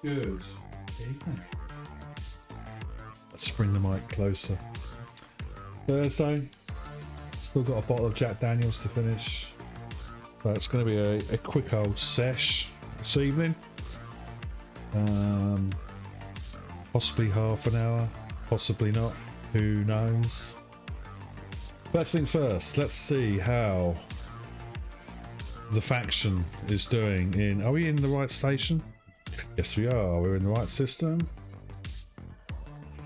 Good evening. Let's bring the mic closer. Thursday. Still got a bottle of Jack Daniels to finish. But it's going to be a quick old sesh this evening. Possibly half an hour. Possibly not. Who knows? First things first. Let's see how the faction is doing in... Are we in the right station? Yes, we are. We're in the right system.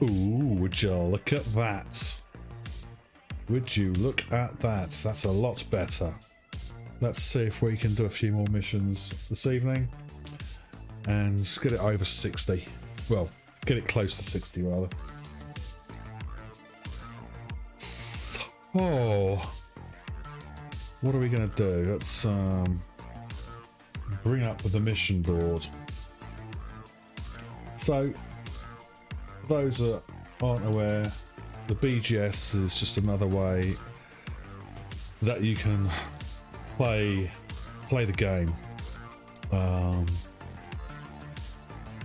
Ooh, would you look at that? Would you look at that? That's a lot better. Let's see if we can do a few more missions this evening and get it over 60. Well, get it close to 60 rather. So, what are we going to do? Let's bring up the mission board. So, those that aren't aware, the BGS is just another way that you can play the game.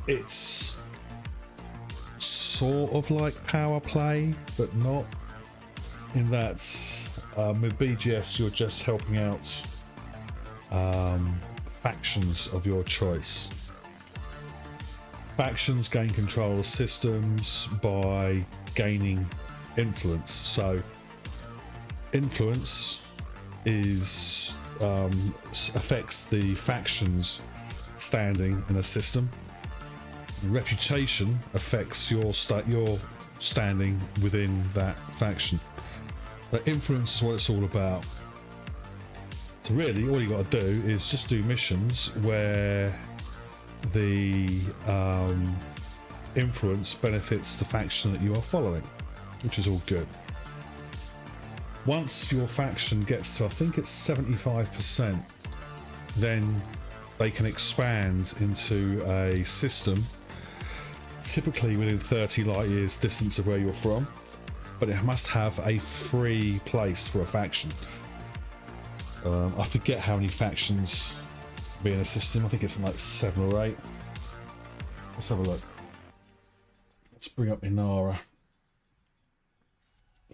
It's sort of like power play, but not in that with BGS you're just helping out factions of your choice. Factions gain control of systems by gaining influence. So influence is affects the faction's standing in a system. Reputation affects your standing within that faction. But influence is what it's all about. So really all you got to do is just do missions where the influence benefits the faction that you are following, which is all good. Once your faction gets to, I think it's 75%, then they can expand into a system, typically within 30 light years distance of where you're from, but it must have a free place for a faction. I forget how many factions be in a system. I think it's like 7 or 8. Let's have a look. Let's bring up Inara.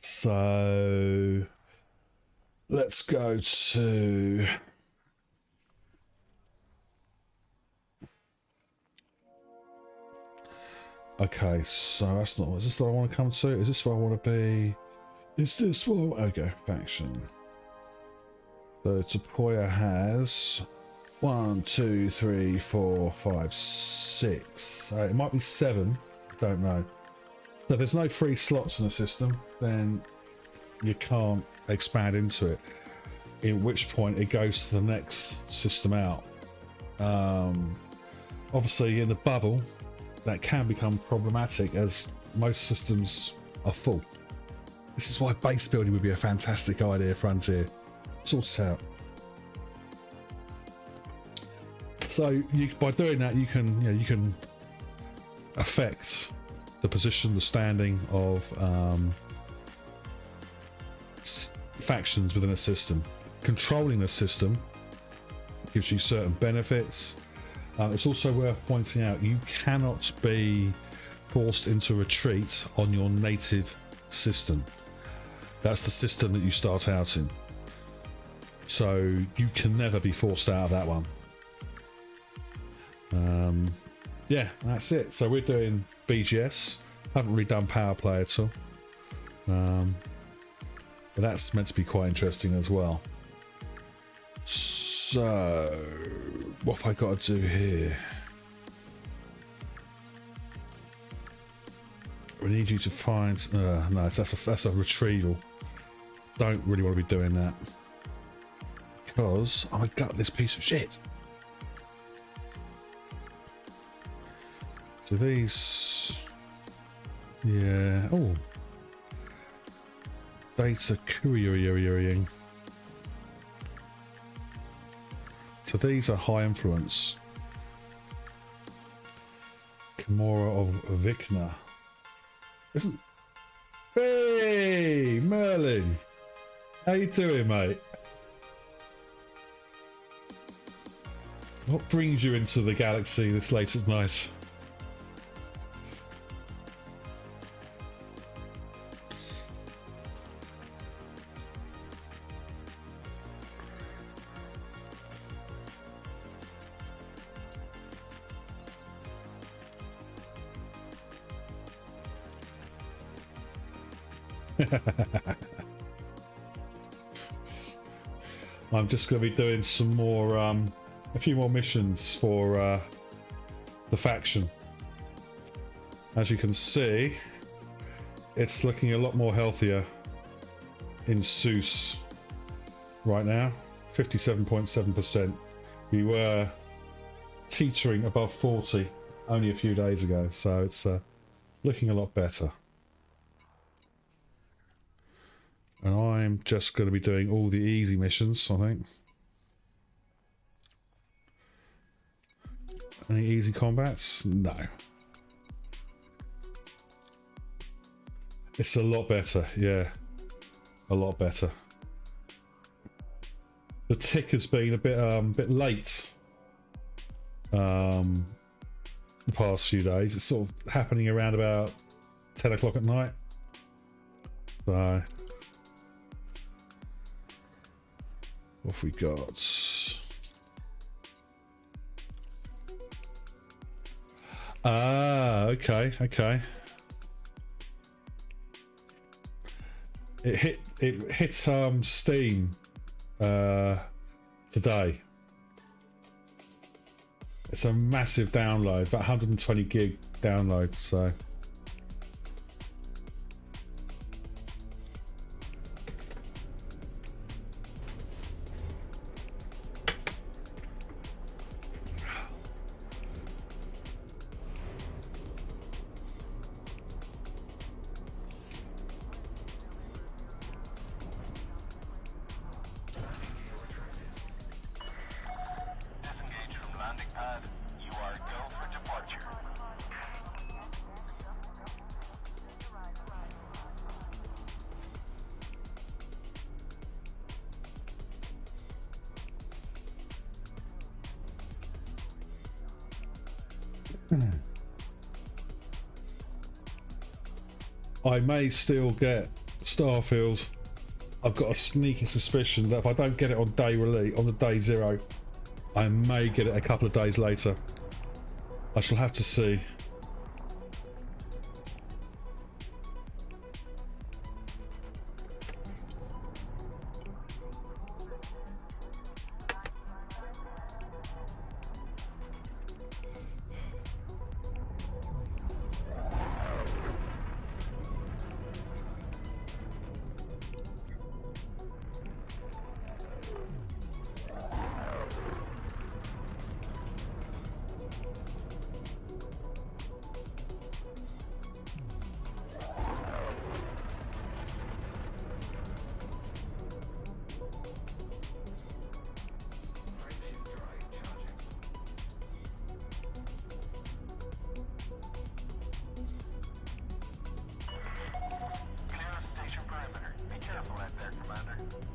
So let's go to okay, so that's not, is this what I want to come to? Is this what I want to be? Is this what okay, faction. So Tapoya has 1, 2, 3, 4, 5, 6. It might be 7. Don't know. So if there's no free slots in the system, then you can't expand into it. In which point it goes to the next system out. Obviously, in the bubble, that can become problematic as most systems are full. This is why base building would be a fantastic idea, Frontier. Sort it out. So by doing that, you can affect the position, the standing of factions within a system. Controlling the system gives you certain benefits. It's also worth pointing out you cannot be forced into retreat on your native system. That's the system that you start out in. So you can never be forced out of that one. Yeah, that's it. So we're doing BGS. Haven't really done power play at all. But that's meant to be quite interesting as well. So what have I got to do here? We need you to find no, that's a retrieval. Don't really want to be doing that because I got this piece of shit. So these, yeah. Oh, data couriering. So these are high influence. Kimura of Vikna. Isn't... Hey, Merlin! How you doing, mate? What brings you into the galaxy this late at night? I'm just going to be doing some more, a few more missions for the faction. As you can see, it's looking a lot more healthier in Seuss right now. 57.7%. We were teetering above 40 only a few days ago, so it's looking a lot better. And I'm just going to be doing all the easy missions, I think. Any easy combats? No. It's a lot better, yeah. A lot better. The tick has been a bit late the past few days. It's sort of happening around about 10 o'clock at night. So what have we got? Ah, okay. It hit Steam today. It's a massive download, about 120 gig download, so I may still get Starfield. I've got a sneaky suspicion that if I don't get it on day release, on the day 0, I may get it a couple of days later. I shall have to see.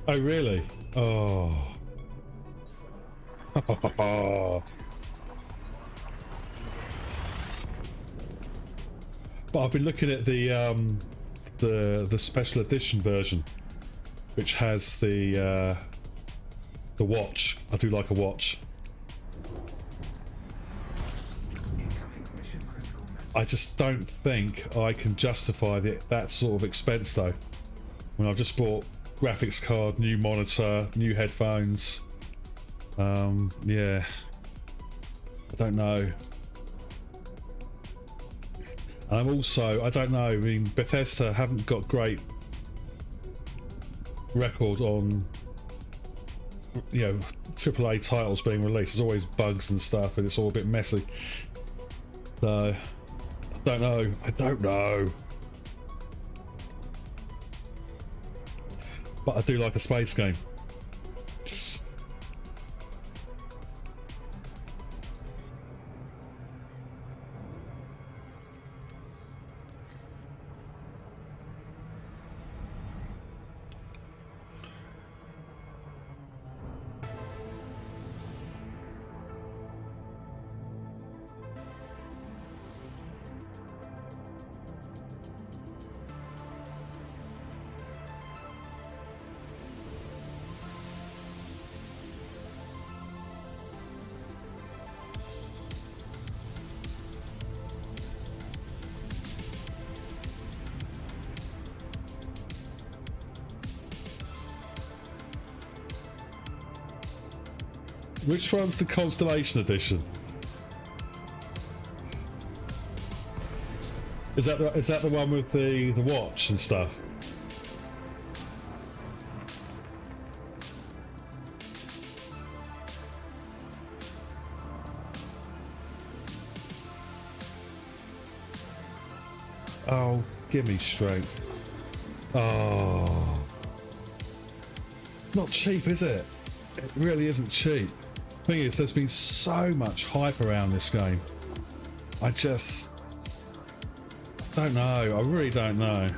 Oh really? Oh. But I've been looking at the special edition version, which has the watch. I do like a watch. I just don't think I can justify that sort of expense though. When I've just bought graphics card, new monitor, new headphones. Yeah, I don't know. I'm also, I don't know, I mean, Bethesda haven't got great record on, you know, AAA titles being released. There's always bugs and stuff, and it's all a bit messy. So, I don't know. But I do like a space game. Which one's the Constellation Edition? Is that the one with the watch and stuff? Oh, give me strength. Oh. Not cheap, is it? It really isn't cheap. Thing is, there's been so much hype around this game. I just don't know. I really don't know.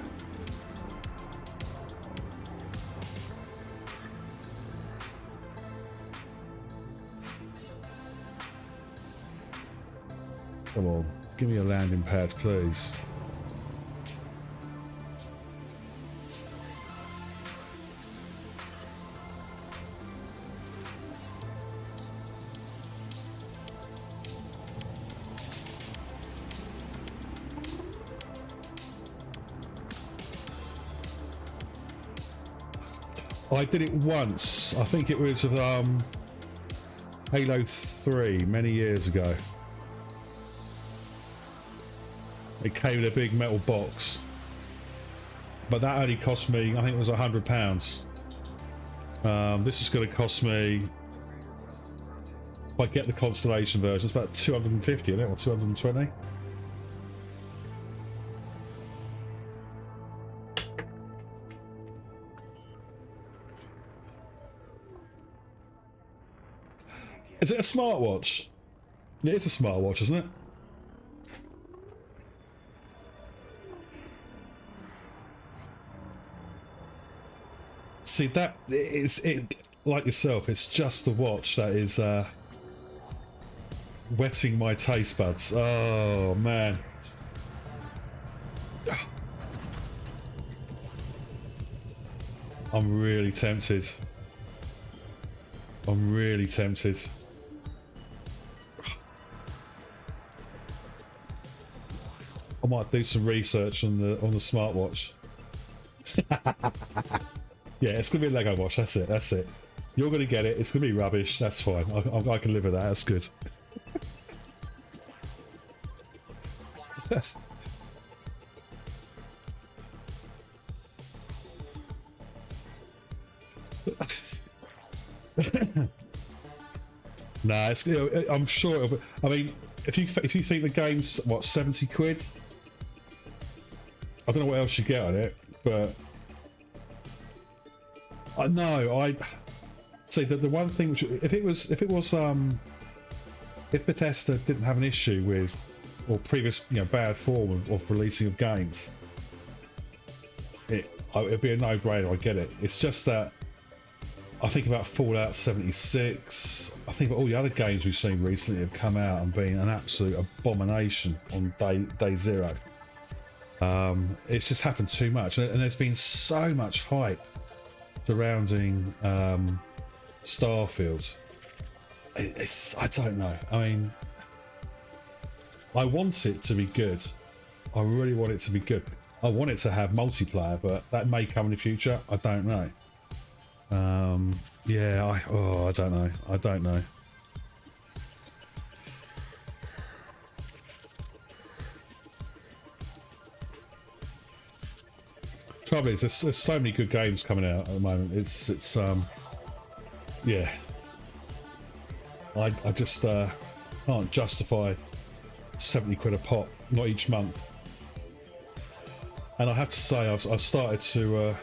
Come on, give me a landing pad, please. I did it once. I think it was Halo 3 many years ago. It came in a big metal box, but that only cost me, I think it was £100. This is going to cost me, if I get the Constellation version, it's about 250, isn't it, or 220? Is it a smartwatch? It is a smartwatch, isn't it? See, that is it. Like yourself, it's just the watch that is wetting my taste buds. Oh man. I'm really tempted. I'm really tempted. I might do some research on the smartwatch. Yeah, it's gonna be a Lego watch. That's it. That's it. You're gonna get it. It's gonna be rubbish. That's fine. I can live with that. That's good. Nah, it's. I'm sure. It'll be, I mean, if you think the game's what, 70 quid, I don't know what else you get on it, but I know. I see the one thing which, if Bethesda didn't have an issue with, or previous bad form of releasing of games, it'd be a no-brainer. I get it. It's just that I think about Fallout 76. I think about all the other games we've seen recently have come out and been an absolute abomination on day zero. It's just happened too much, and there's been so much hype surrounding Starfield. I don't know. I mean, I want it to be good. I really want it to be good. I want it to have multiplayer, but that may come in the future. I don't know. Yeah, I don't know. I don't know. Trouble is, there's so many good games coming out at the moment. It's yeah. I just can't justify 70 quid a pop, not each month. And I have to say, I've started to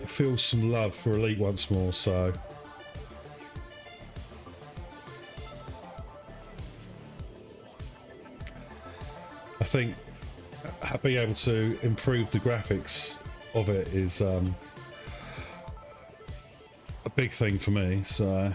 feel some love for Elite once more, so I think being able to improve the graphics of it is a big thing for me, so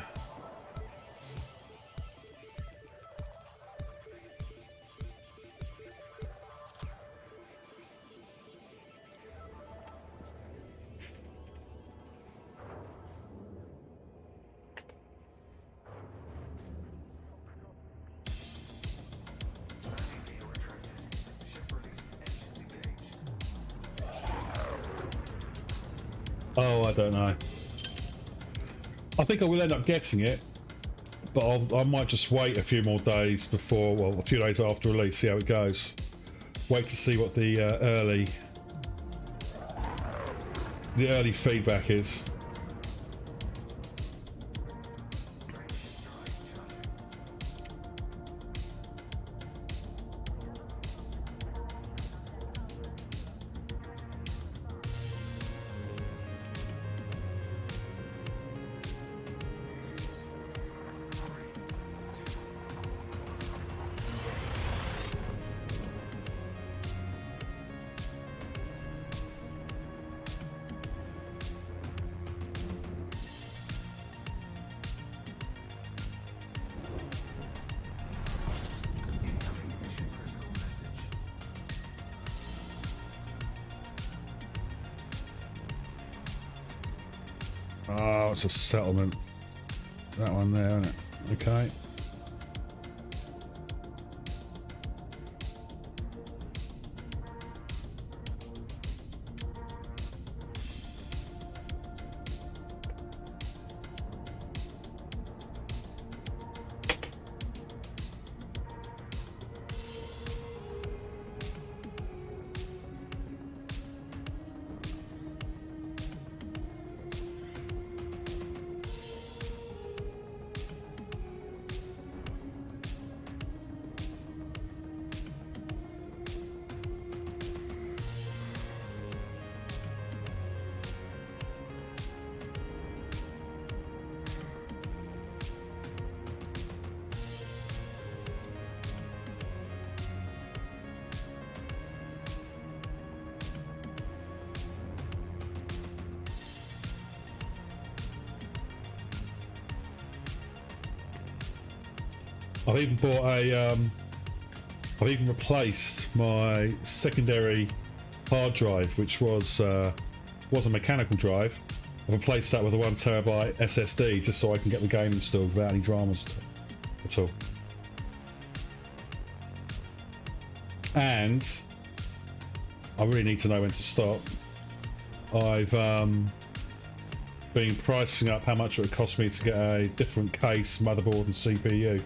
I don't know. I think I will end up getting it, But I might just wait a few more days before, well, a few days after release, see how it goes. Wait to see what the early feedback is. Oh, it's a settlement. That one there, isn't it? Okay. I've even bought a, I've even replaced my secondary hard drive, which was a mechanical drive. I've replaced that with a 1 terabyte SSD just so I can get the game installed without any dramas at all. And I really need to know when to stop. I've been pricing up how much it would cost me to get a different case, motherboard and CPU.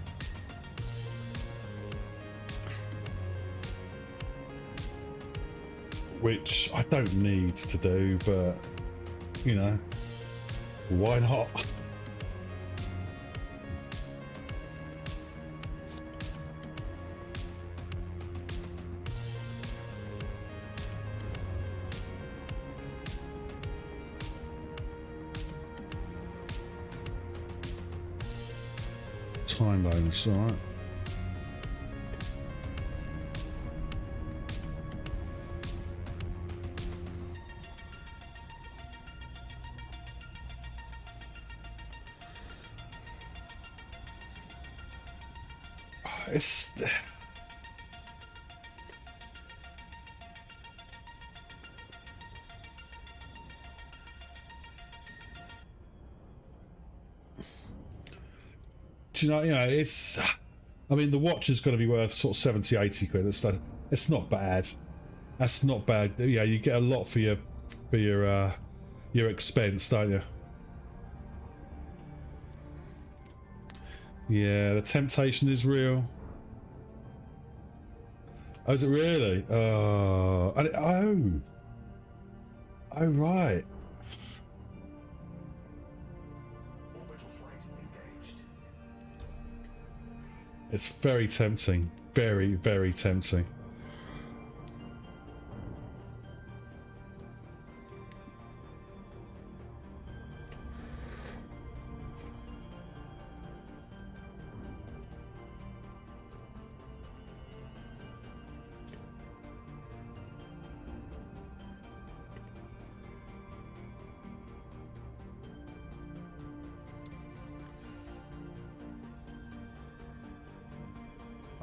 Which I don't need to do, but you know, why not? Time bonus, alright. It's do you know, it's, I mean, the watch is going to be worth sort of 70, 80 quid. It's not bad. That's not bad. Yeah, you get a lot for your expense, don't you? Yeah, the temptation is real. Oh, is it really? Oh, oh, right. It's very tempting. Very, very tempting.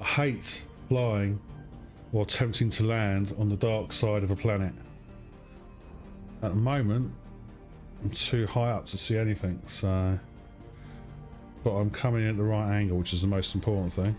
I hate flying or attempting to land on the dark side of a planet. At the moment, I'm too high up to see anything, so... But I'm coming in at the right angle, which is the most important thing.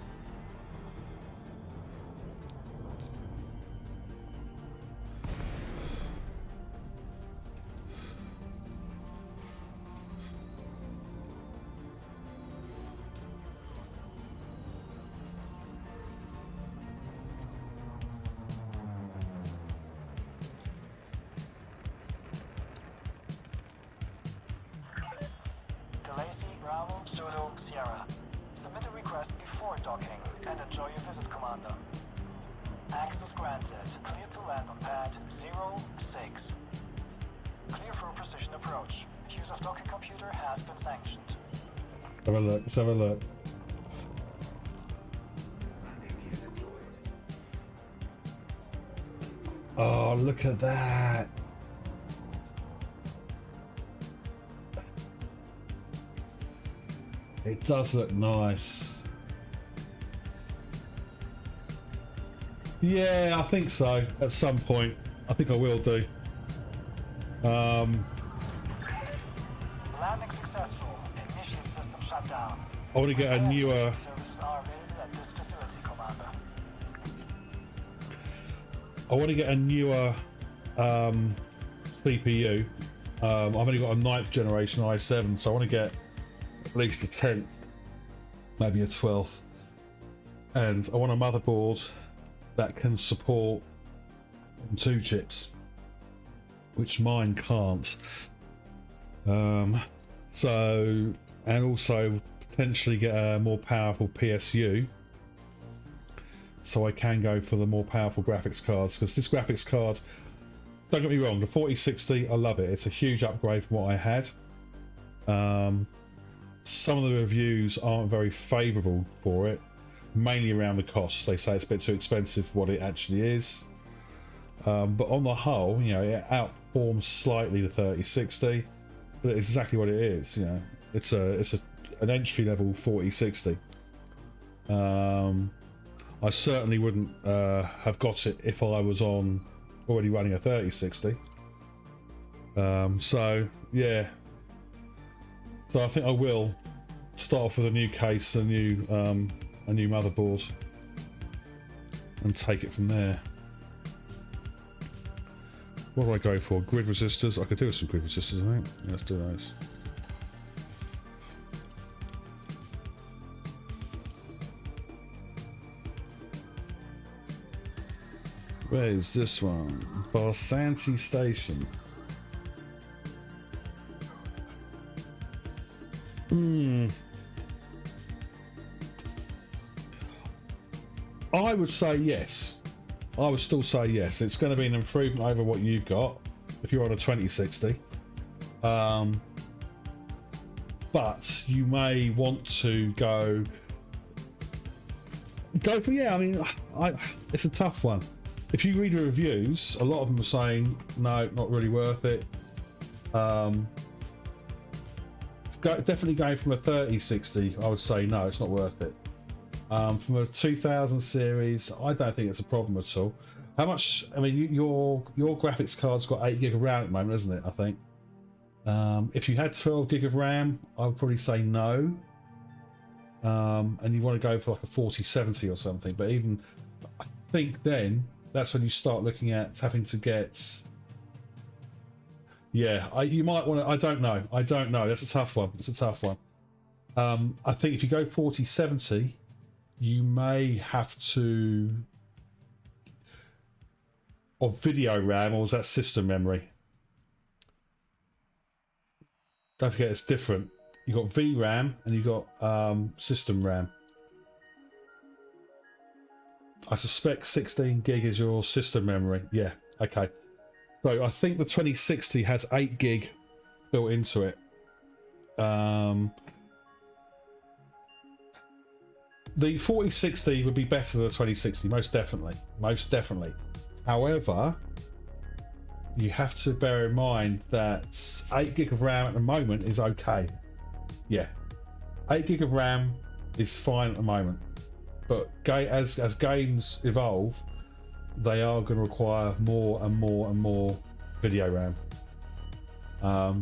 approach. Use of docking computer has been sanctioned. Have a look. Let's have a look. Oh, look at that. It does look nice. Yeah, I think so. At some point, I think I will do. Landing successful. Initial system shut down. I want to get a newer. Services are available at this facility, Commander. I want to get a newer CPU. I've only got a 9th generation i7, so I want to get at least a 10th, maybe a 12th, and I want a motherboard that can support 2 chips, which mine can't. So, and also potentially get a more powerful PSU, so I can go for the more powerful graphics cards, because this graphics card, don't get me wrong, the 4060, I love it. It's a huge upgrade from what I had. Some of the reviews aren't very favourable for it, mainly around the cost. They say it's a bit too expensive for what it actually is. But on the whole, you know, it outperforms slightly the 3060, but it's exactly what it is. You know, it's an entry level 4060. I certainly wouldn't have got it if I was on already running a 3060. So yeah, so I think I will start off with a new case, a new motherboard, and take it from there. What do I go for? Grid resistors? I could do with some grid resistors, I think. Yeah, let's do those. Where is this one? Barsanti Station. I would say yes. I would still say yes. It's going to be an improvement over what you've got if you're on a 2060. But you may want to go for, yeah, I mean, it's a tough one. If you read the reviews, a lot of them are saying no, not really worth it. Definitely going from a 3060, I would say no, it's not worth it. From a 2000 series, I don't think it's a problem at all. How much? I mean, your graphics card's got 8 gig of RAM at the moment, isn't it? I think. If you had 12 gig of RAM, I would probably say no. And you want to go for like a 4070 or something. But even, I think then that's when you start looking at having to get. Yeah, you might want to. I don't know. That's a tough one. I think if you go 4070, you may have to. Or video RAM, or is that system memory? Don't forget, it's different. You've got VRAM and you've got system RAM. I suspect 16 gig is your system memory. Yeah, okay. So I think the 2060 has 8 gig built into it. The 4060 would be better than the 2060, most definitely. However, you have to bear in mind that 8 gig of RAM at the moment is okay. Yeah, 8 gig of RAM is fine at the moment. But as games evolve, they are going to require more and more video RAM.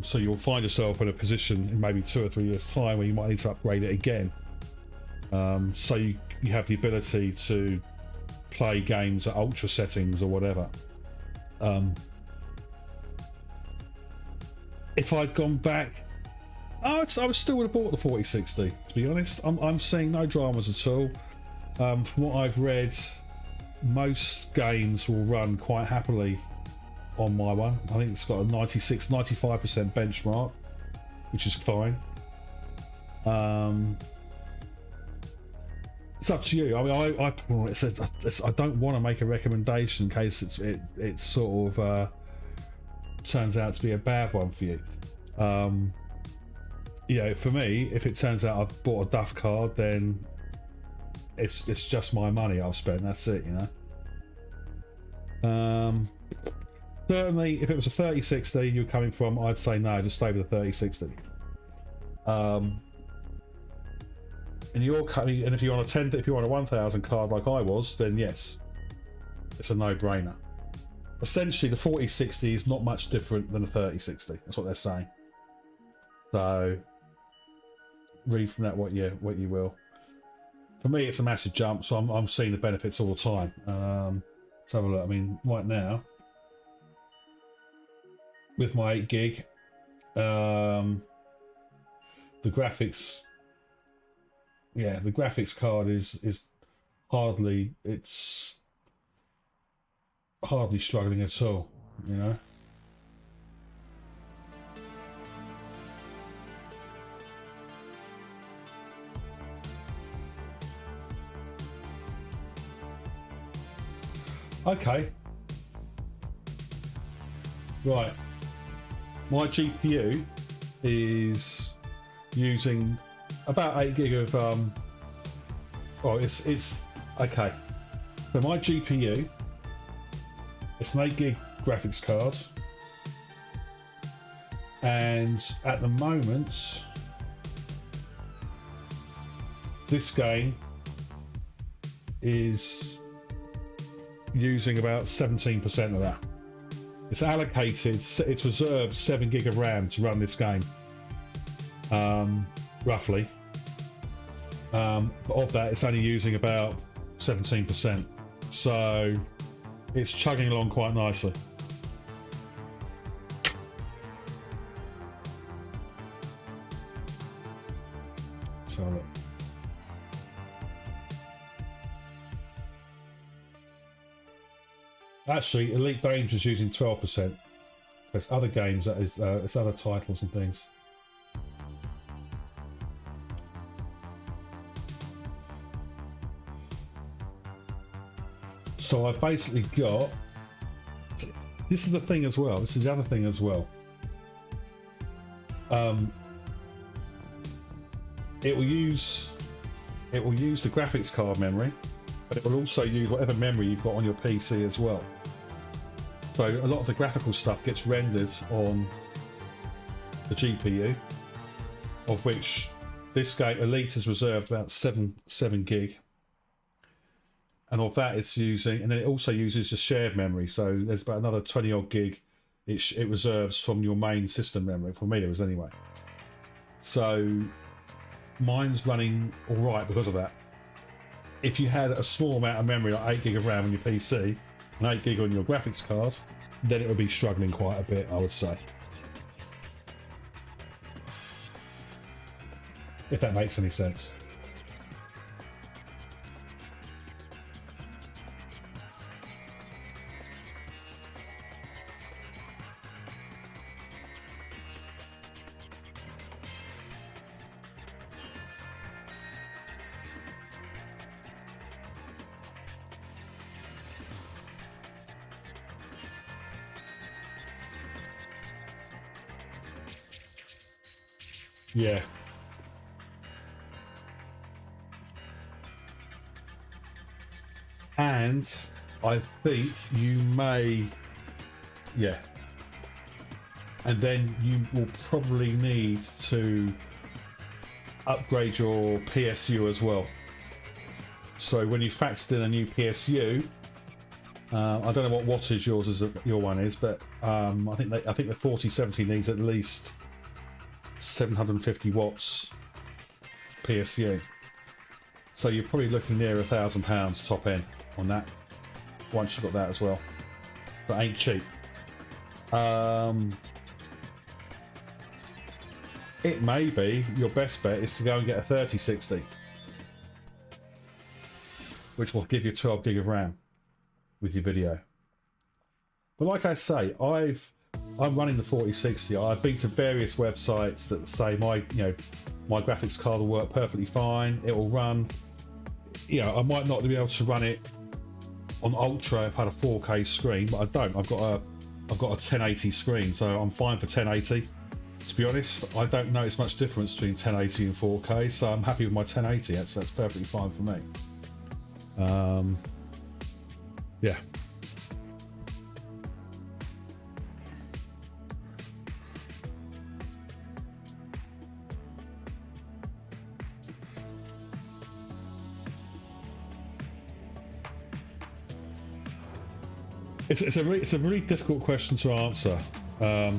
So you'll find yourself in a position in maybe 2 or 3 years' time where you might need to upgrade it again. So you have the ability to play games at ultra settings or whatever. If I'd gone back, I still would have bought the 4060. To be honest, I'm seeing no dramas at all. From what I've read, most games will run quite happily on my one. I think it's got a 95% benchmark, which is fine. It's up to you. I mean, I don't want to make a recommendation in case it's sort of turns out to be a bad one for you. You know, for me, if it turns out I've bought a duff card, then it's just my money I've spent. That's it, you know. Certainly, if it was a 3060 you're coming from, I'd say no, just stay with the 3060. And you're cutting, and if you're on if you're on a 1000 card like I was, then yes, it's a no-brainer. Essentially, the 4060 is not much different than a 3060. That's what they're saying. So read from that what you will. For me, it's a massive jump, so I'm seeing the benefits all the time. Let's have a look. I mean, right now with my 8 gig, the graphics, yeah, the graphics card is hardly struggling at all, you know. Okay, right, my GPU is using about 8 gig of oh, it's okay, so my GPU, it's an 8 gig graphics card, and at the moment this game is using about 17% of that. It's allocated, it's reserved 7 gig of RAM to run this game, roughly. But of that, it's only using about 17%. So it's chugging along quite nicely. So look. Actually, Elite Dangerous is using 12%. There's other games, that is, it's other titles and things. So I've basically got, this is the thing as well, this is the other thing as well. It will use the graphics card memory, but it will also use whatever memory you've got on your PC as well. So a lot of the graphical stuff gets rendered on the GPU, of which this game Elite has reserved about 7 gig. And of that it's using, and then it also uses the shared memory, so there's about another 20 odd gig it reserves from your main system memory. For me, it was anyway. So mine's running all right because of that. If you had a small amount of memory, like 8 gig of RAM on your PC and 8 gig on your graphics card, then it would be struggling quite a bit, I would say. If that makes any sense. Yeah. And I think you may, yeah. And then you will probably need to upgrade your PSU as well. So when you factor in a new PSU, I don't know what wattage your one is, but I think the 4070 needs at least 750 watts PSU. So you're probably looking near £1,000 top end on that. Once you've got that as well, but ain't cheap. It may be your best bet is to go and get a 3060, which will give you 12 gig of RAM with your video. But like I say, I'm running the 4060. I've been to various websites that say my graphics card will work perfectly fine. It will run. I might not be able to run it on ultra if I had a 4K screen, but I don't. I've got I've got a 1080 screen, so I'm fine for 1080. To be honest, I don't notice much difference between 1080 and 4K, so I'm happy with my 1080. That's perfectly fine for me. Yeah. It's a really difficult question to answer. I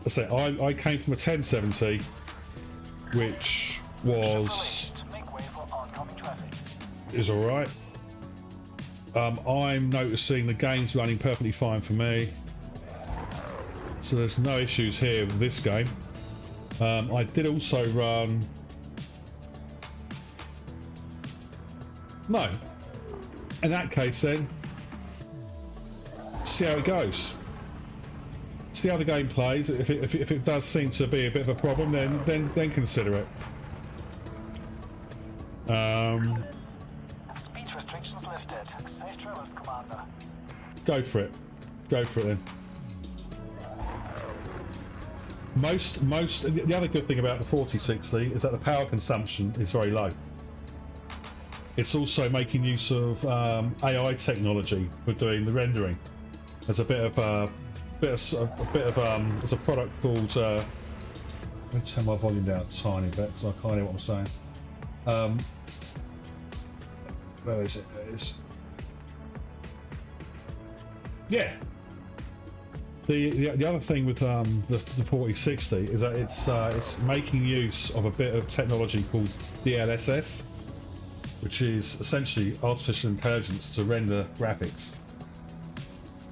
say I came from a 1070, which is all right. I'm noticing the game's running perfectly fine for me, so there's no issues here with this game. I did also run. No, in that case, then. See how it goes. See how the game plays. If it does seem to be a bit of a problem, then consider it. Speech restrictions lifted. Safe travels, Commander. Go for it. Go for it then. The other good thing about the 4060 is that the power consumption is very low. It's also making use of AI technology for doing the rendering. There's a there's a product called. Let me turn my volume down a tiny bit because I can't hear what I'm saying. Where is it? There it is. Yeah. The other thing with the 4060 is that it's making use of a bit of technology called DLSS, which is essentially artificial intelligence to render graphics.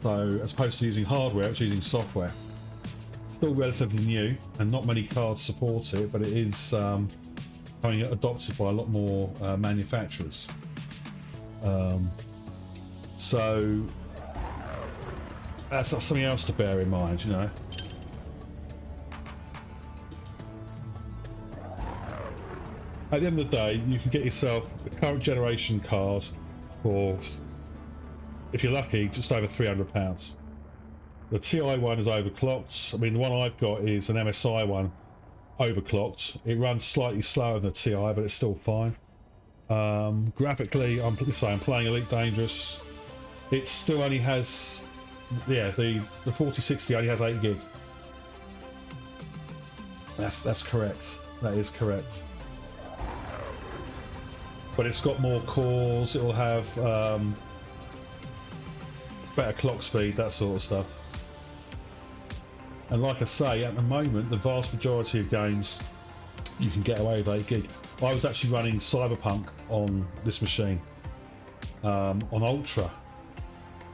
So as opposed to using hardware, it's using software. It's still relatively new, and not many cards support it, but it is becoming adopted by a lot more manufacturers. So that's something else to bear in mind, you know. At the end of the day, you can get yourself a current generation card for, if you're lucky, just over £300. The TI one is overclocked. I mean, the one I've got is an MSI one, overclocked. It runs slightly slower than the TI, but it's still fine. Graphically, I'm playing Elite Dangerous. It still only has, yeah, the 4060 only has 8 gig. That's correct. That is correct. But it's got more cores. It will have better clock speed, that sort of stuff. And like I say, at the moment, the vast majority of games you can get away with 8 gig. I was actually running Cyberpunk on this machine on Ultra,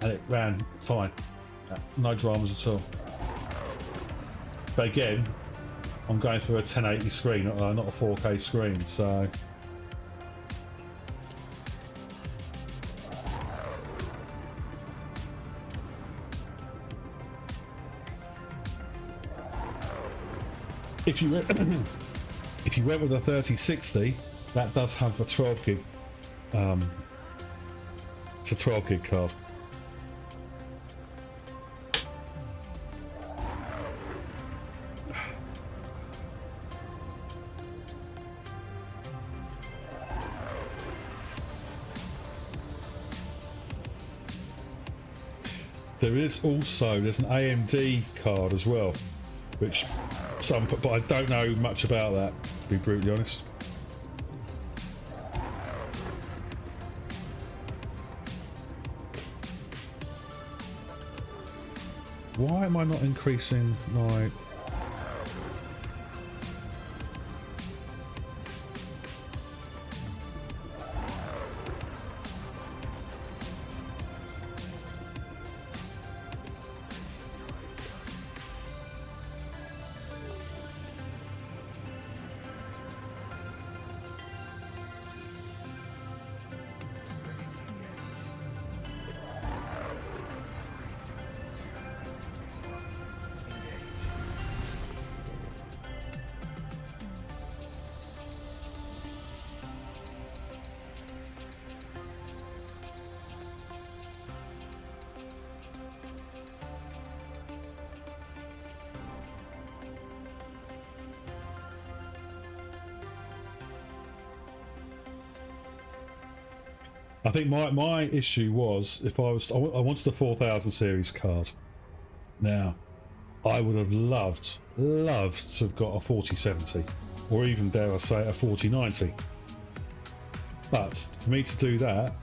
and it ran fine, no dramas at all. But again, I'm going through a 1080 screen, not a 4K screen, so. If you went with a 3060, that does have a 12 gig. It's a 12 gig card. There's an AMD card as well, which but I don't know much about that, to be brutally honest. Why am I not increasing my... I think my issue was if I wanted a 4000 series card. Now, I would have loved to have got a 4070, or even dare I say a 4090. But for me to do that,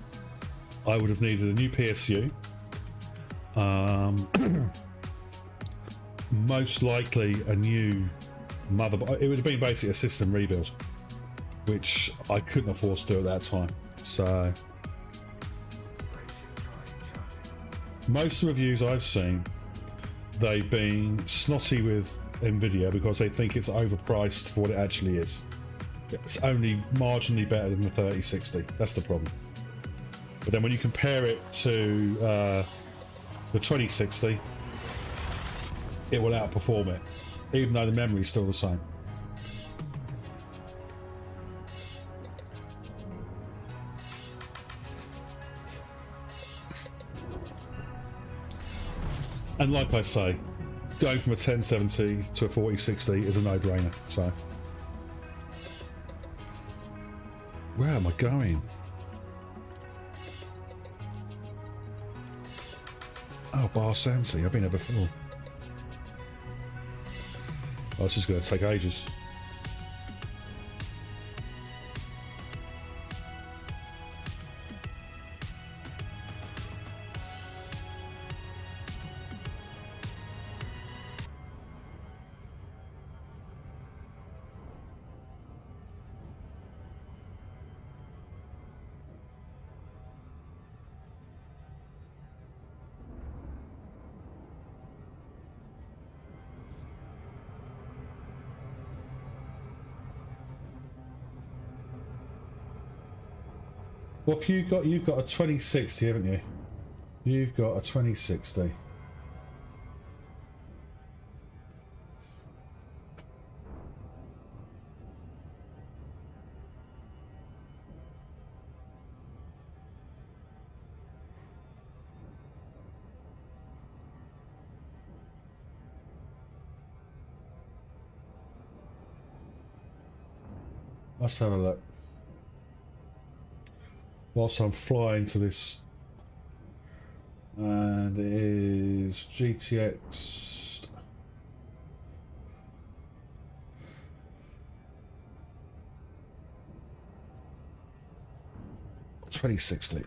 I would have needed a new PSU. Most likely a new motherboard. It would have been basically a system rebuild, which I couldn't afford to do at that time. So most of the reviews I've seen, they've been snotty with Nvidia because they think it's overpriced for what it actually is. It's only marginally better than the 3060. That's the problem. But then when you compare it to the 2060, it will outperform it, even though the memory is still the same. And like I say, going from a 1070 to a 4060 is a no-brainer. So, where am I going? Oh, Bar Sansi. I've been there before. Oh, this is going to take ages. What have you got? You've got a 2060, haven't you? You've got a 2060. Let's have a look. Whilst I'm flying to this, and it is GTX 2060.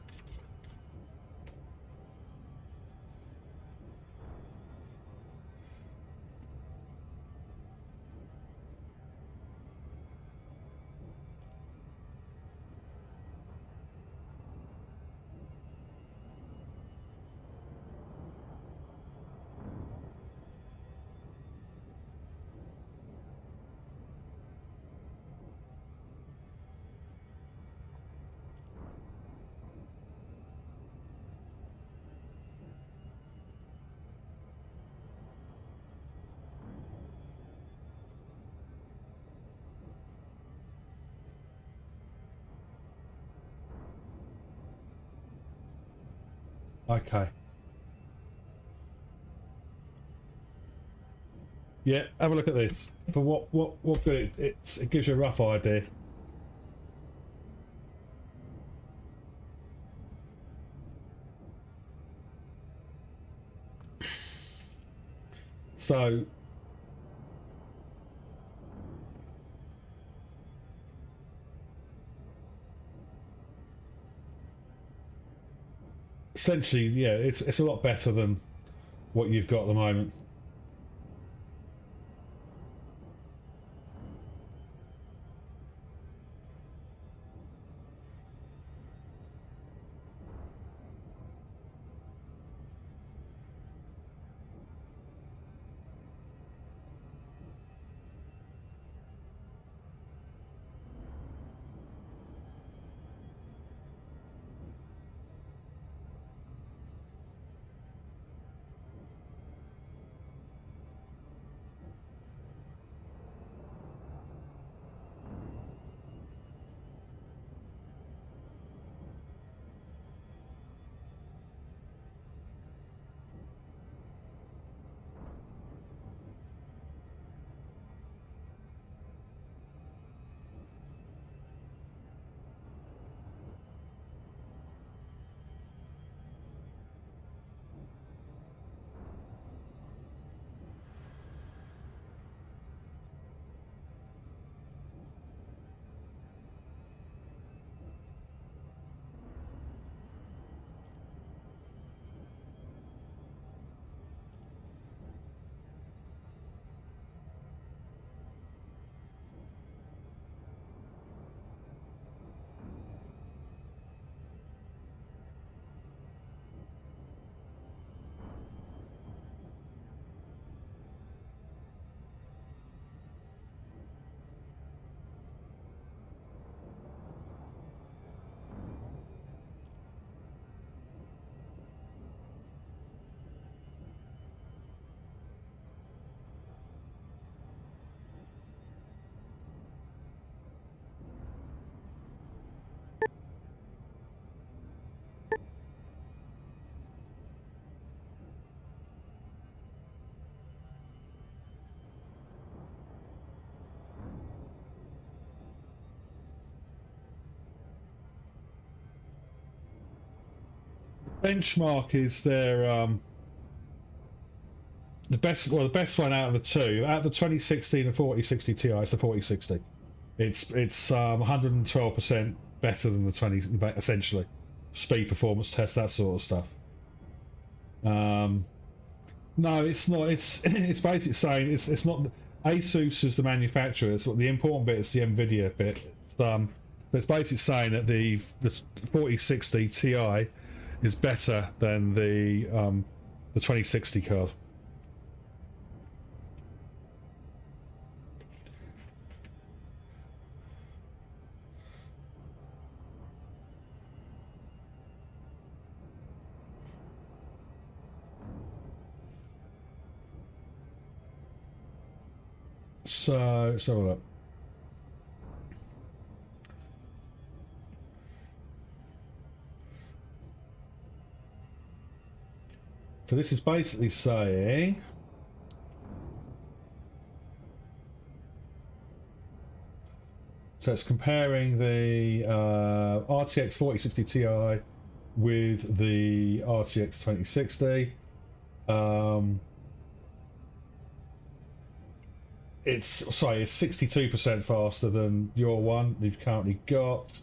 Okay. Yeah, have a look at this. For what good it gives you a rough idea. So essentially, yeah, it's a lot better than what you've got at the moment. Benchmark is their the best. Well, the best one out of the two, out of the 2016 and 4060 Ti, it's the 4060. It's 112% better than the 20, essentially. Speed, performance test, that sort of stuff. No, it's not. It's it's basically saying it's not. ASUS is the manufacturer. So the important bit is the Nvidia bit. So it's basically saying that the 4060 Ti is better than the 2060 card. So let's have a look. So this is basically saying so it's comparing the RTX 4060 Ti with the RTX 2060. It's 62% faster than your one you've currently got.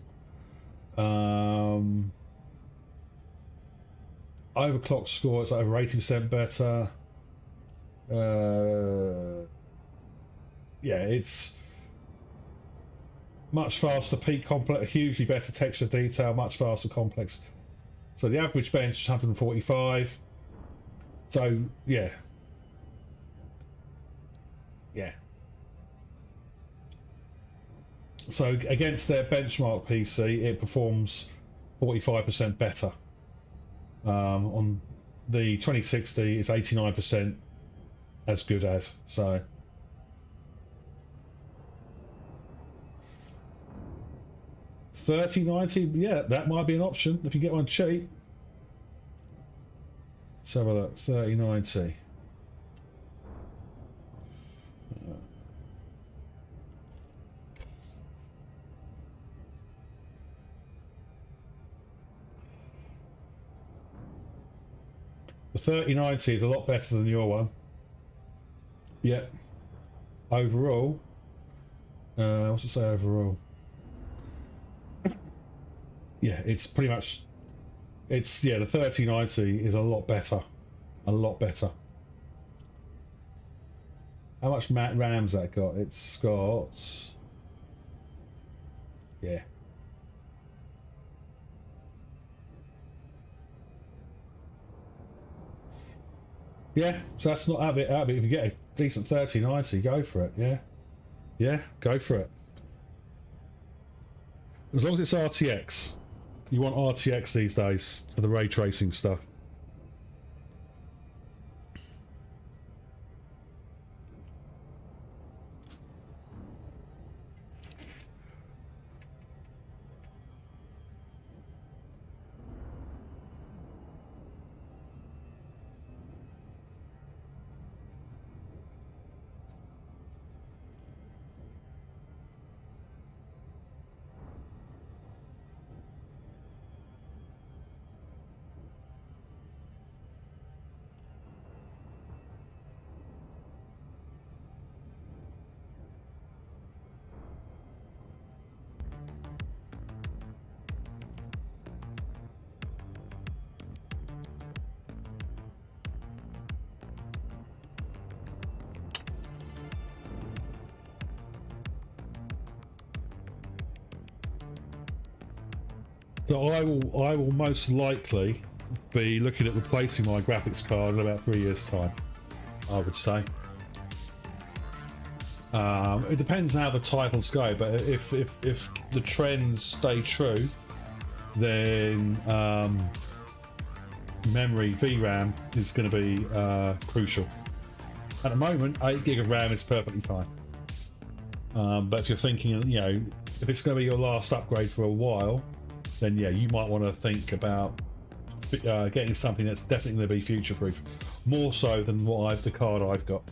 Overclock score, it's over 80% better. Yeah, it's much faster, peak complex, hugely better texture detail, much faster complex. So the average bench is 145. So yeah. So against their benchmark PC, it performs 45% better. On the 2060, it's 89% as good as. So 3090, yeah, that might be an option if you get one cheap. Let's have a look. 3090. The 3090 is a lot better than your one. Yeah. Overall, what's it say overall? Yeah, it's pretty much. It's the 3090 is a lot better, a lot better. How much RAM's that got? It's got. Yeah. Yeah, so that's not out of it. If you get a decent 3090, go for it. Yeah, go for it. As long as it's RTX. You want RTX these days for the ray tracing stuff. So I will most likely be looking at replacing my graphics card in about 3 years' time, I would say. It depends how the titles go, but if the trends stay true, then memory VRAM is going to be crucial. At the moment, 8 gig of RAM is perfectly fine. But if you're thinking, if it's going to be your last upgrade for a while, then yeah, you might want to think about getting something that's definitely going to be future-proof, more so than the card I've got.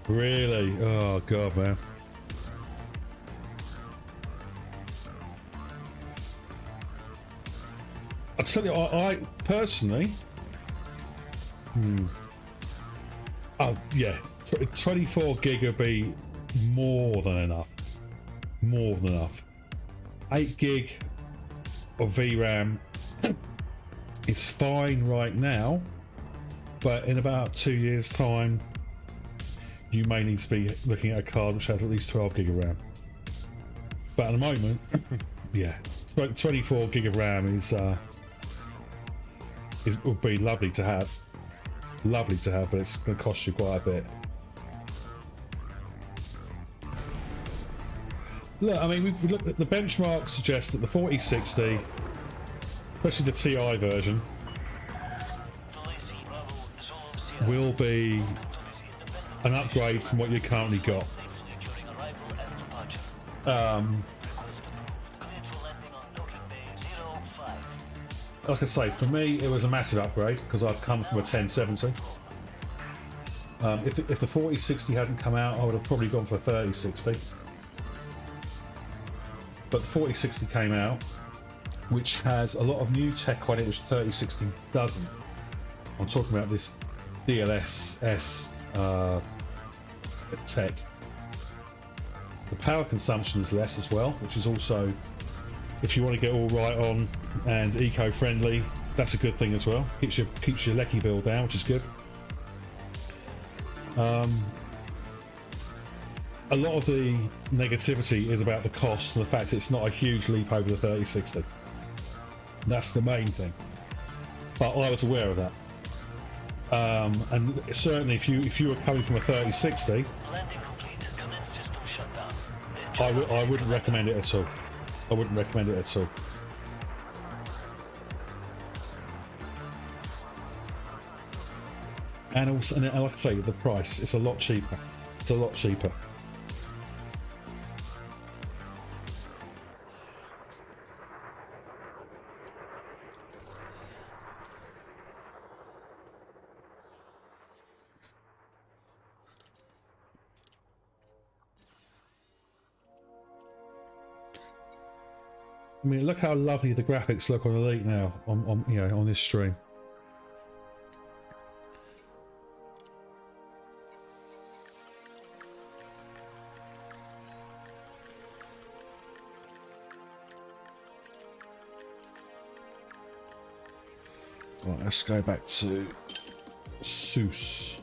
Really? Oh god, man. I tell you, I personally, oh yeah, 24 gig would be more than enough. More than enough. 8 gig of VRAM is fine right now, but in about 2 years' time, you may need to be looking at a card which has at least 12 gig of RAM. But at the moment, yeah, 24 gig of RAM is would be lovely to have. Lovely to have, but it's going to cost you quite a bit. Look, I mean, we've looked at the benchmark suggests that the 4060, especially the TI version, will be an upgrade from what you currently got. Like I say, for me, it was a massive upgrade because I've come from a 1070. If the 4060 hadn't come out, I would have probably gone for a 3060. But the 4060 came out, which has a lot of new tech on it, which 3060 doesn't. I'm talking about this DLSS tech. The power consumption is less as well, which is also, if you want to get all right on and eco-friendly, that's a good thing as well. Keeps your lecky bill down, which is good. A lot of the negativity is about the cost and the fact it's not a huge leap over the 3060. That's the main thing. But I was aware of that. And certainly if you were coming from a 3060, I wouldn't recommend it at all. I wouldn't recommend it at all. And also, and like I say, the price, it's a lot cheaper. It's a lot cheaper. I mean, look how lovely the graphics look on Elite now on you know, on this stream. Right, let's go back to Seuss.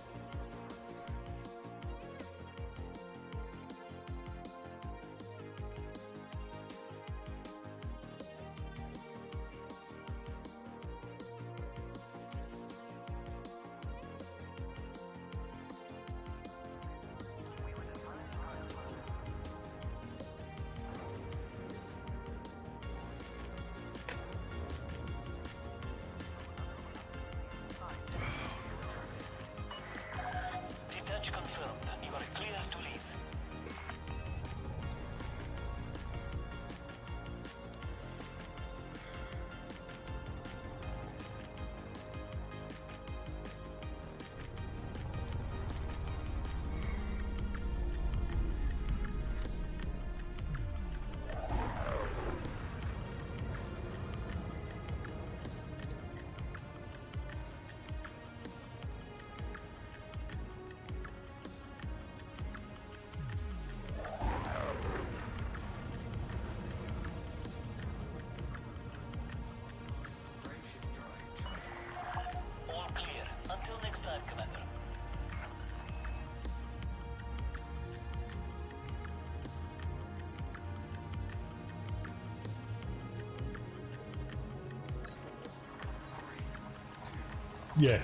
Yeah,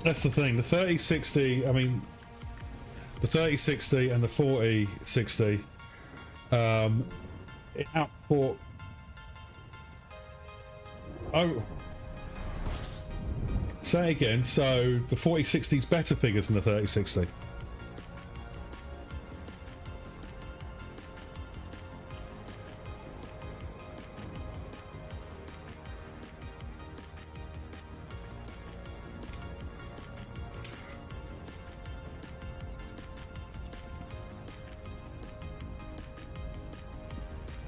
that's the thing. The 3060, I mean, the 3060 and the 4060, it output. Oh, say again. So the 4060 is better figures than the 3060.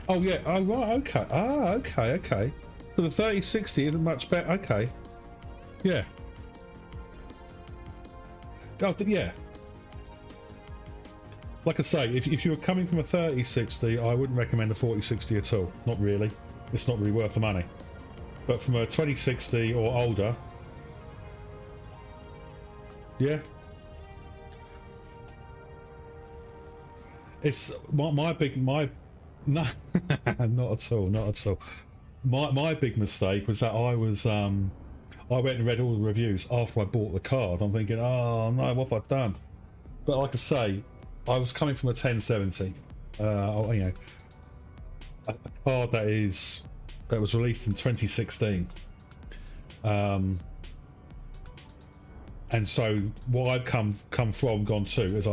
Oh yeah. Oh right. Okay. Ah. Okay. Okay. So the 3060 isn't much better. Okay. Yeah. Oh yeah. Like I say, if you were coming from a 3060, I wouldn't recommend a 4060 at all. Not really. It's not really worth the money. But from a 2060 or older, yeah. It's my no, not at all, not at all. My big mistake was that I went and read all the reviews after I bought the card. I'm thinking, oh no, what have I done? But like I say, I was coming from a 1070, you know, a card that was released in 2016, and so what I've gone to is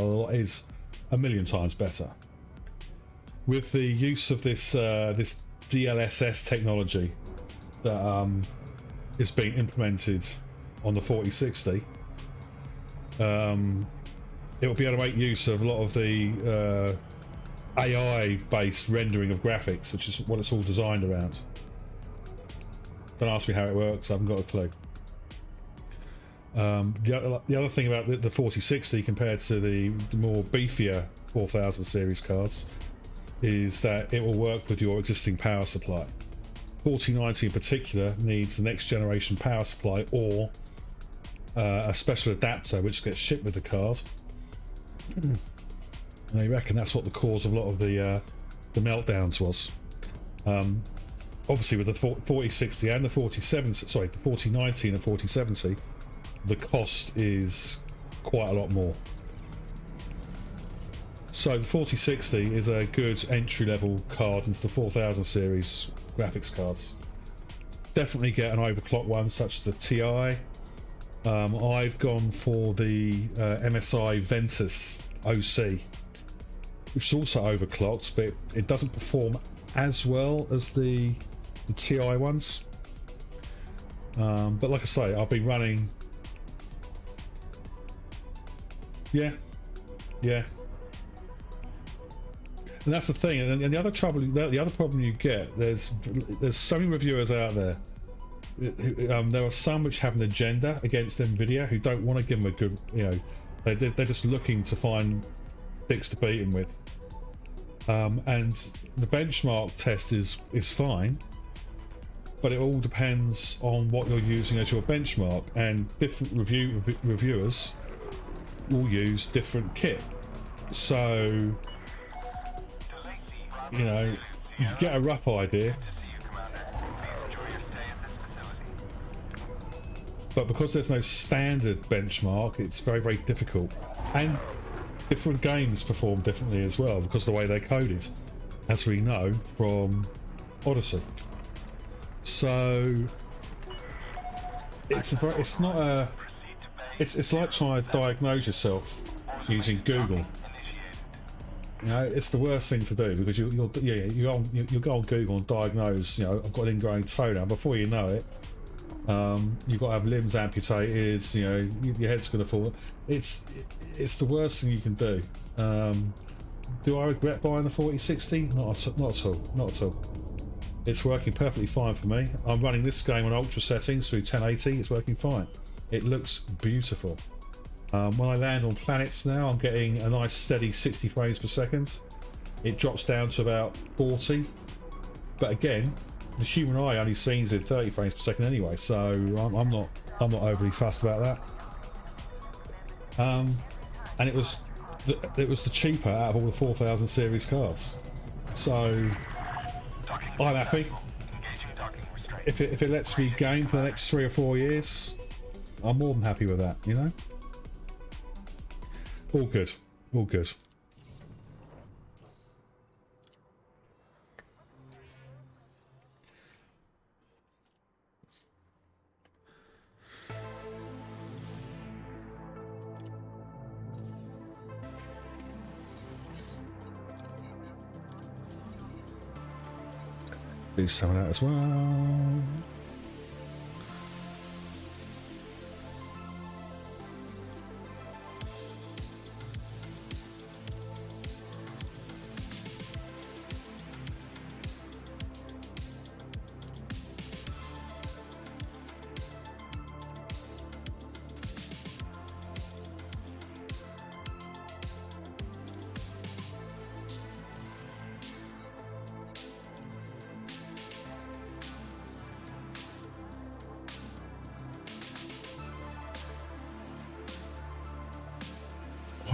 a million times better. With the use of this this DLSS technology that is being implemented on the 4060, it will be able to make use of a lot of the AI-based rendering of graphics, which is what it's all designed around. Don't ask me how it works, I haven't got a clue. The other thing about the 4060 compared to the more beefier 4000 series cards is that it will work with your existing power supply. 4090 in particular needs the next generation power supply or a special adapter which gets shipped with the card. And I reckon that's what the cause of a lot of the meltdowns was. Obviously with the 4060 and the 4090 and the 4070, the cost is quite a lot more. So the 4060 is a good entry level card into the 4000 series graphics cards. Definitely get an overclock one such as the TI. I've gone for the MSI Ventus OC, which is also overclocked, but it doesn't perform as well as the TI ones. But like I say, I've been running. Yeah. And that's the thing, and the other problem you get, there's so many reviewers out there. There are some which have an agenda against Nvidia who don't want to give them a good, you know, they're just looking to find sticks to beat them with. And the benchmark test is fine, but it all depends on what you're using as your benchmark, and different reviewers will use different kit. So you know, you get a rough idea, but because there's no standard benchmark, it's very, very difficult. And different games perform differently as well because of the way they're coded, as we know from Odyssey. So it's like trying to diagnose yourself using Google. You know, it's the worst thing to do because you'll go on Google and diagnose. You know, I've got an ingrowing toenail. Before you know it, you've got to have limbs amputated. You know, your head's going to fall. It's the worst thing you can do. Do I regret buying the 4060? Not at all. It's working perfectly fine for me. I'm running this game on ultra settings through 1080. It's working fine. It looks beautiful. When I land on planets now, I'm getting a nice steady 60 frames per second. It drops down to about 40, but again, the human eye only sees in 30 frames per second anyway, so I'm not overly fussed about that. And it was the cheaper out of all the 4000 series cards, so I'm happy. If it lets me game for the next 3 or 4 years, I'm more than happy with that, you know. All good. Do some of that as well.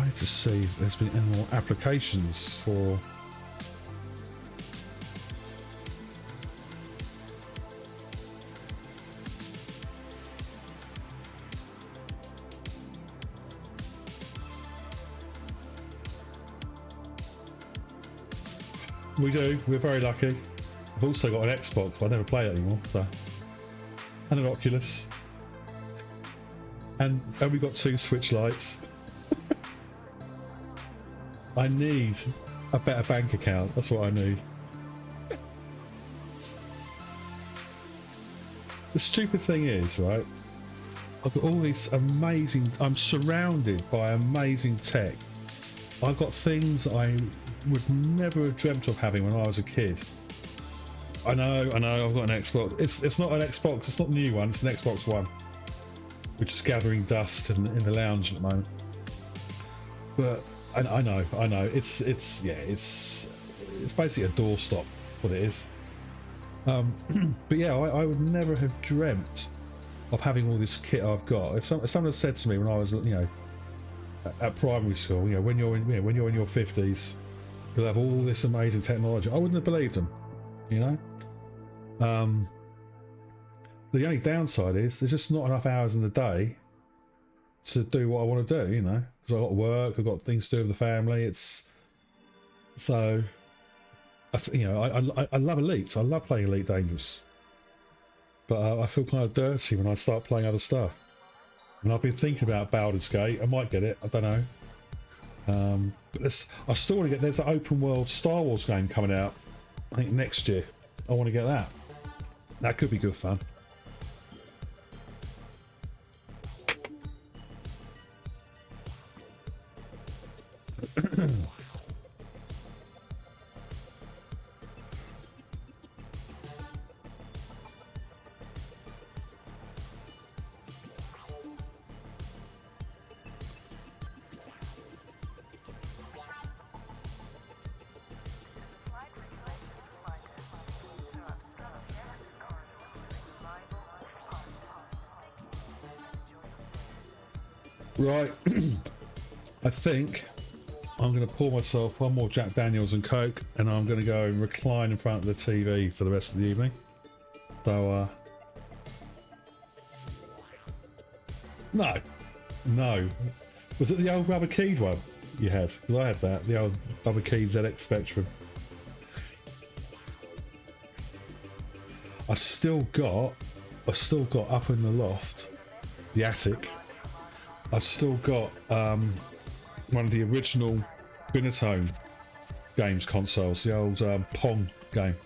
trying to see if there's been any more applications for. We do. We're very lucky. I've also got an Xbox, but I never play it anymore. So, and an Oculus, and we got 2 Switch lights. I need a better bank account. That's what I need. The stupid thing is, right? I've got all these amazing. I'm surrounded by amazing tech. I've got things I would never have dreamt of having when I was a kid. I know, I've got an Xbox. It's not an Xbox, it's not the new one, it's an Xbox One, which is gathering dust in the lounge at the moment. But I know, it's basically a doorstop, what it is. But yeah, I would never have dreamt of having all this kit I've got. If someone had said to me when I was, at primary school, when you're in your 50s, you'll have all this amazing technology, I wouldn't have believed them. The only downside is there's just not enough hours in the day to do what I want to do, because I've got work, I've got things to do with the family. It's so, I love Elite. I love playing Elite Dangerous, but I feel kind of dirty when I start playing other stuff. And I've been thinking about Baldur's Gate. I might get it. I don't know. But I still want to get. There's an open world Star Wars game coming out, I think next year. I want to get that. That could be good fun. Right, I think I'm going to pour myself one more Jack Daniels and Coke, and I'm going to go and recline in front of the TV for the rest of the evening. So, no. Was it the old rubber keyed one you had? Because I had that, the old rubber keyed ZX Spectrum. I've still got up in the loft, the attic. I've still got one of the original Binatone games consoles, the old Pong game.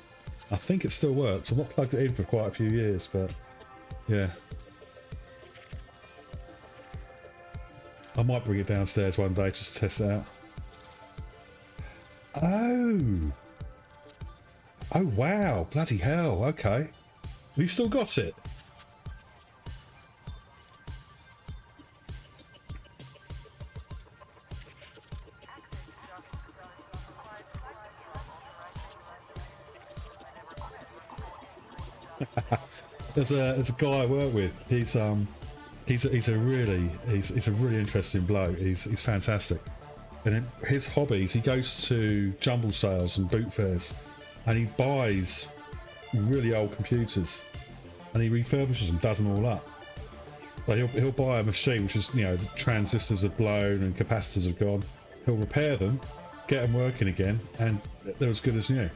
I think it still works. I've not plugged it in for quite a few years, but yeah. I might bring it downstairs one day just to test it out. Oh wow, bloody hell, okay. Have you still got it? There's a guy I work with. He's a really interesting bloke. He's fantastic. And in his hobbies, he goes to jumble sales and boot fairs, and he buys really old computers, and he refurbishes them, does them all up. Like he'll buy a machine which is, the transistors have blown and capacitors have gone. He'll repair them, get them working again, and they're as good as new.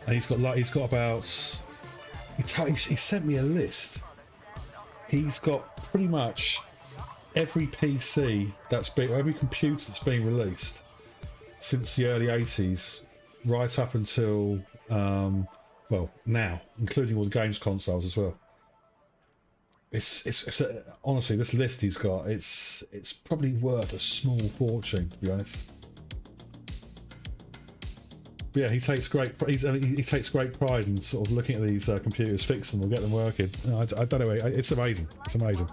And he's got about. He sent me a list. He's got pretty much every PC every computer that's been released since the early 80s, right up until now, including all the games consoles as well. It's honestly, this list he's got, it's probably worth a small fortune, to be honest. But yeah, he takes great pride in sort of looking at these computers, fix them, or get them working. I don't know. It's amazing. It's amazing.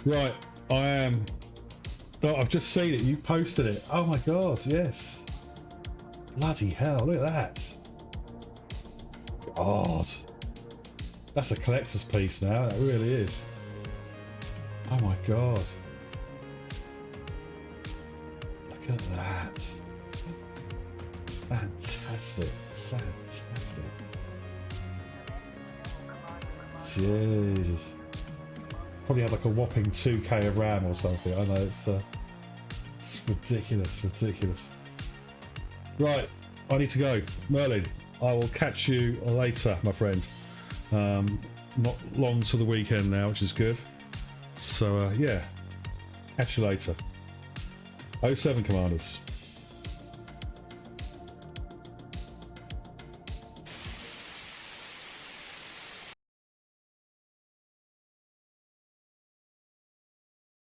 Right, I am. Oh, I've just seen it. You posted it. Oh my god, yes. Bloody hell, look at that. God. That's a collector's piece now, that really is. Oh my god. Look at that. Fantastic. Fantastic. Jesus. Probably had like a whopping 2k of RAM or something. I know it's ridiculous, ridiculous. Right, I need to go. Merlin, I will catch you later, my friend. Not long to the weekend now, which is good. So yeah, catch you later. 07 Commanders.